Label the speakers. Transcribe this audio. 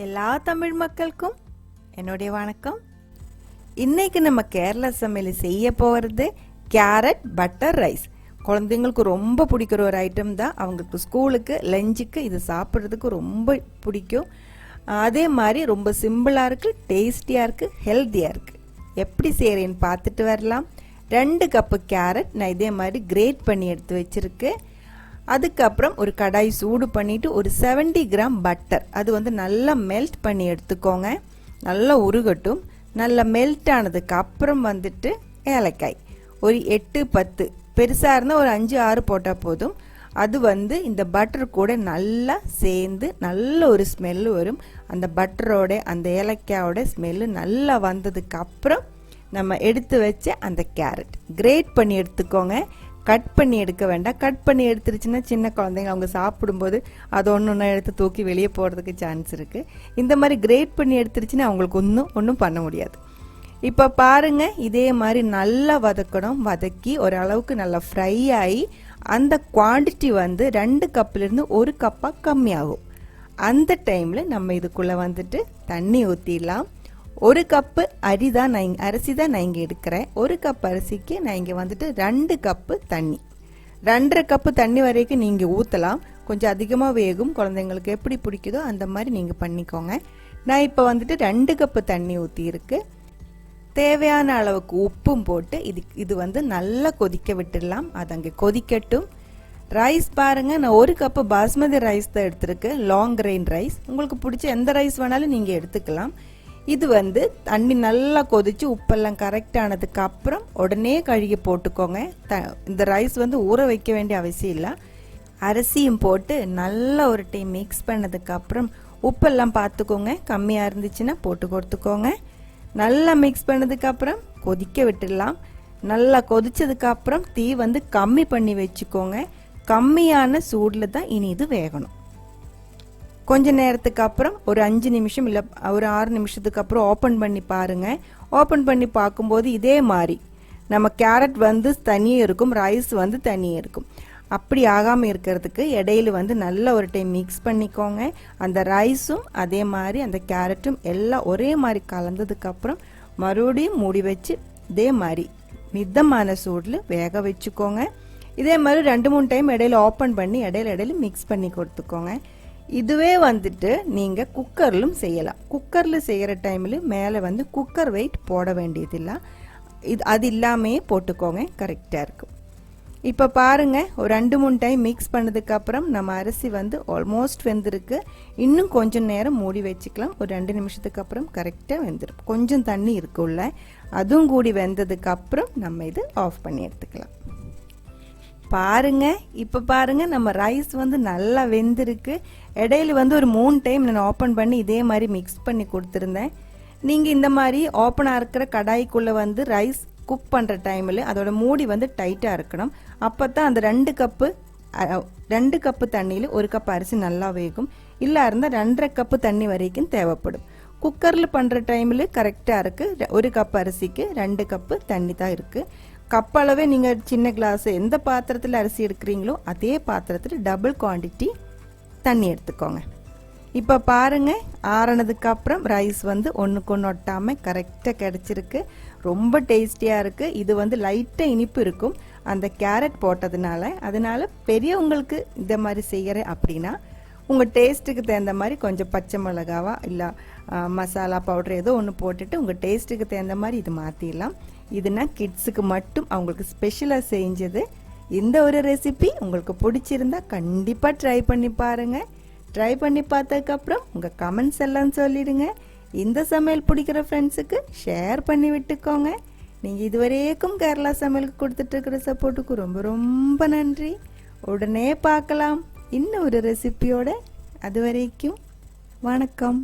Speaker 1: எல்லா தமிழ் மக்களுக்கும் என்னுடைய வணக்கம். இன்னைக்கு நம்ம கேரளா சமையல் செய்ய போகிறது கேரட் பட்டர் ரைஸ். குழந்தைங்களுக்கு ரொம்ப பிடிக்கிற ஒரு ஐட்டம் தான். அவங்களுக்கு ஸ்கூலுக்கு லஞ்சுக்கு இது சாப்பிட்றதுக்கு ரொம்ப பிடிக்கும். அதே மாதிரி ரொம்ப சிம்பிளாக இருக்குது, டேஸ்டியாக இருக்குது, ஹெல்த்தியாக இருக்குது. எப்படி செய்கிறேன்னு பார்த்துட்டு வரலாம். 2 கப்பு கேரட் நான் இதே மாதிரி கிரேட் பண்ணி எடுத்து வச்சுருக்கேன். அதுக்கப்புறம் ஒரு கடாய் சூடு பண்ணிவிட்டு ஒரு 70 கிராம் பட்டர், அது வந்து நல்லா மெல்ட் பண்ணி எடுத்துக்கோங்க. நல்லா உருகட்டும். நல்லா மெல்ட் ஆனதுக்கு அப்புறம் வந்துட்டு ஏலக்காய் ஒரு 8-10, பெருசாக இருந்தால் ஒரு 5-6 போட்டால் போதும். அது வந்து இந்த பட்டர் கூட நல்லா சேர்ந்து நல்ல ஒரு ஸ்மெல்லு வரும். அந்த பட்டரோட அந்த ஏலக்காயோட ஸ்மெல்லு நல்லா வந்ததுக்கு அப்புறம் நம்ம எடுத்து வச்ச அந்த கேரட் கிரேட் பண்ணி எடுத்துக்கோங்க. கட் பண்ணி எடுக்க வேண்டாம். கட் பண்ணி எடுத்துருச்சுன்னா சின்ன குழந்தைங்க அவங்க சாப்பிடும்போது அதை ஒன்று எடுத்து தூக்கி வெளியே போகிறதுக்கு சான்ஸ் இருக்குது. இந்த மாதிரி கிரேட் பண்ணி எடுத்துருச்சுன்னா அவங்களுக்கு ஒன்றும் பண்ண முடியாது. இப்போ பாருங்கள், இதே மாதிரி நல்லா வதக்கணும். வதக்கி ஓரளவுக்கு நல்லா ஃப்ரை ஆகி அந்த குவான்டிட்டி வந்து 2 கப்புலேருந்து 1 கப்பாக கம்மியாகும். அந்த டைமில் நம்ம இதுக்குள்ளே வந்துட்டு தண்ணி ஊற்றிடலாம். 1 கப்பு அரிசி தான் நான் இங்கே எடுக்கிறேன். 1 கப் அரிசிக்கு நான் இங்கே வந்துட்டு 2 கப்பு தண்ணி, 2.5 கப்பு தண்ணி வரைக்கும் நீங்கள் ஊற்றலாம். கொஞ்சம் அதிகமாக வேகும், குழந்தைங்களுக்கு எப்படி பிடிக்குதோ அந்த மாதிரி நீங்கள் பண்ணிக்கோங்க. நான் இப்போ வந்துட்டு 2 கப்பு தண்ணி ஊற்றிருக்கு. தேவையான அளவுக்கு உப்பும் போட்டு இது வந்து நல்லா கொதிக்க விட்டுடலாம். அது அங்கே கொதிக்கட்டும். ரைஸ் பாருங்கள், நான் 1 கப்பு பாஸ்மதி ரைஸ் தான் எடுத்திருக்கேன், லாங் கிரெயின் ரைஸ். உங்களுக்கு பிடிச்ச எந்த ரைஸ் வேணாலும் நீங்கள் எடுத்துக்கலாம். இது வந்து தண்ணி நல்லா கொதிச்சு உப்பெல்லாம் கரெக்டானதுக்கு அப்புறம் உடனே கழுகி போட்டுக்கோங்க. இந்த ரைஸ் வந்து ஊற வைக்க வேண்டிய அவசியம் இல்லை. அரிசியும் போட்டு நல்லா ஒரு டைம் மிக்ஸ் பண்ணதுக்கு அப்புறம் உப்பெல்லாம் பார்த்துக்கோங்க, கம்மியாக இருந்துச்சுன்னா போட்டு கொடுத்துக்கோங்க. நல்லா மிக்ஸ் பண்ணதுக்கு அப்புறம் கொதிக்க விட்டுடலாம். நல்லா கொதிச்சதுக்கு அப்புறம் தீ வந்து கம்மி பண்ணி வச்சுக்கோங்க. கம்மியான சூடில் தான் இனி இது வேகணும். கொஞ்ச நேரத்துக்கு அப்புறம் ஒரு 5 நிமிஷம் இல்லை ஒரு 6 நிமிஷத்துக்கு அப்புறம் ஓப்பன் பண்ணி பாருங்கள். ஓப்பன் பண்ணி பார்க்கும்போது இதே மாதிரி நம்ம கேரட் வந்து தனியே இருக்கும், ரைஸ் வந்து தனியே இருக்கும். அப்படி ஆகாமல் இருக்கிறதுக்கு இடையில வந்து நல்ல ஒரு டைம் மிக்ஸ் பண்ணிக்கோங்க. அந்த ரைஸும் அதே மாதிரி அந்த கேரட்டும் எல்லாம் ஒரே மாதிரி கலந்ததுக்கப்புறம் மறுபடியும் மூடி வச்சு இதே மாதிரி மிதமான சூடில் வேக வச்சுக்கோங்க. இதே மாதிரி 2-3 டைம் இடையில ஓப்பன் பண்ணி இடையில மிக்ஸ் பண்ணி கொடுத்துக்கோங்க. இதுவே வந்துட்டு நீங்கள் குக்கர்லும் செய்யலாம். குக்கரில் செய்கிற டைமில் மேலே வந்து குக்கர் வெயிட் போட வேண்டியதில்லை. அது இல்லாமே போட்டுக்கோங்க, கரெக்டாக இருக்கும். இப்போ பாருங்கள், ஒரு 2-3 டைம் மிக்ஸ் பண்ணதுக்கப்புறம் நம்ம அரிசி வந்து ஆல்மோஸ்ட் வெந்திருக்கு. இன்னும் கொஞ்சம் நேரம் மூடி வச்சுக்கலாம். ஒரு 2 நிமிஷத்துக்கு அப்புறம் கரெக்டாக வெந்துடும். கொஞ்சம் தண்ணி இருக்குள்ள, அதுவும் கூடி வெந்ததுக்கப்புறம் நம்ம இது ஆஃப் பண்ணி எடுத்துக்கலாம். பாருங்க, இப்போ பாருங்க, நம்ம ரைஸ் வந்து நல்லா வெந்திருக்கு. இடையில வந்து ஒரு 3 டைம் நான் ஓப்பன் பண்ணி இதே மாதிரி மிக்ஸ் பண்ணி கொடுத்துருந்தேன். நீங்கள் இந்த மாதிரி ஓப்பனாக இருக்கிற கடாய்க்குள்ளே வந்து ரைஸ் குக் பண்ணுற டைமில் அதோட மூடி வந்து டைட்டாக இருக்கணும். அப்போ தான் அந்த 2 கப்பு தண்ணியில் 1 கப் அரிசி நல்லா வேகும். இல்லை இருந்தால் 2.5 கப்பு தண்ணி வரைக்கும் தேவைப்படும். குக்கரில் பண்ணுற டைமில் கரெக்டாக இருக்குது. 1 கப் அரிசிக்கு 2 கப்பு தண்ணி தான் இருக்குது. கப்பளவே நீங்கள் சின்ன கிளாஸ் எந்த பாத்திரத்தில் அரிசி எடுக்கிறீங்களோ அதே பாத்திரத்தில் டபுள் குவான்டிட்டி தண்ணி எடுத்துக்கோங்க. இப்போ பாருங்கள், ஆறுனதுக்கு அப்புறம் ரைஸ் வந்து ஒன்றுக்கு ஒன்று ஒட்டாமல் கரெக்டாக கிடச்சிருக்கு. ரொம்ப டேஸ்டியாக இருக்குது. இது வந்து லைட்டாக இனிப்பு இருக்கும் அந்த கேரட் போட்டதுனால. அதனால் பெரியவங்களுக்கு இந்த மாதிரி செய்கிறேன் அப்படின்னா உங்கள் டேஸ்ட்டுக்கு தகுந்த மாதிரி கொஞ்சம் பச்சை மிளகாவா இல்லை மசாலா பவுடர் ஏதோ ஒன்று போட்டுட்டு உங்கள் டேஸ்ட்டுக்கு தகுந்த மாதிரி இது மாற்றிடலாம். இதுனா கிட்ஸுக்கு மட்டும் அவங்களுக்கு ஸ்பெஷலாக செஞ்சது. இந்த ஒரு ரெசிபி உங்களுக்கு பிடிச்சிருந்தா கண்டிப்பாக ட்ரை பண்ணி பாருங்கள். ட்ரை பண்ணி பார்த்ததுக்கப்புறம் உங்கள் கமெண்ட்ஸ் எல்லாம் சொல்லிடுங்க. இந்த சமையல் பிடிக்கிற ஃப்ரெண்ட்ஸுக்கு ஷேர் பண்ணி விட்டுக்கோங்க. நீங்கள் இதுவரைக்கும் கேரளா சமையலுக்கு கொடுத்துட்ருக்கிற சப்போர்ட்டுக்கு ரொம்ப ரொம்ப நன்றி. உடனே பார்க்கலாம் இன்னும் ஒரு ரெசிபியோட. அது வரைக்கும் வணக்கம்.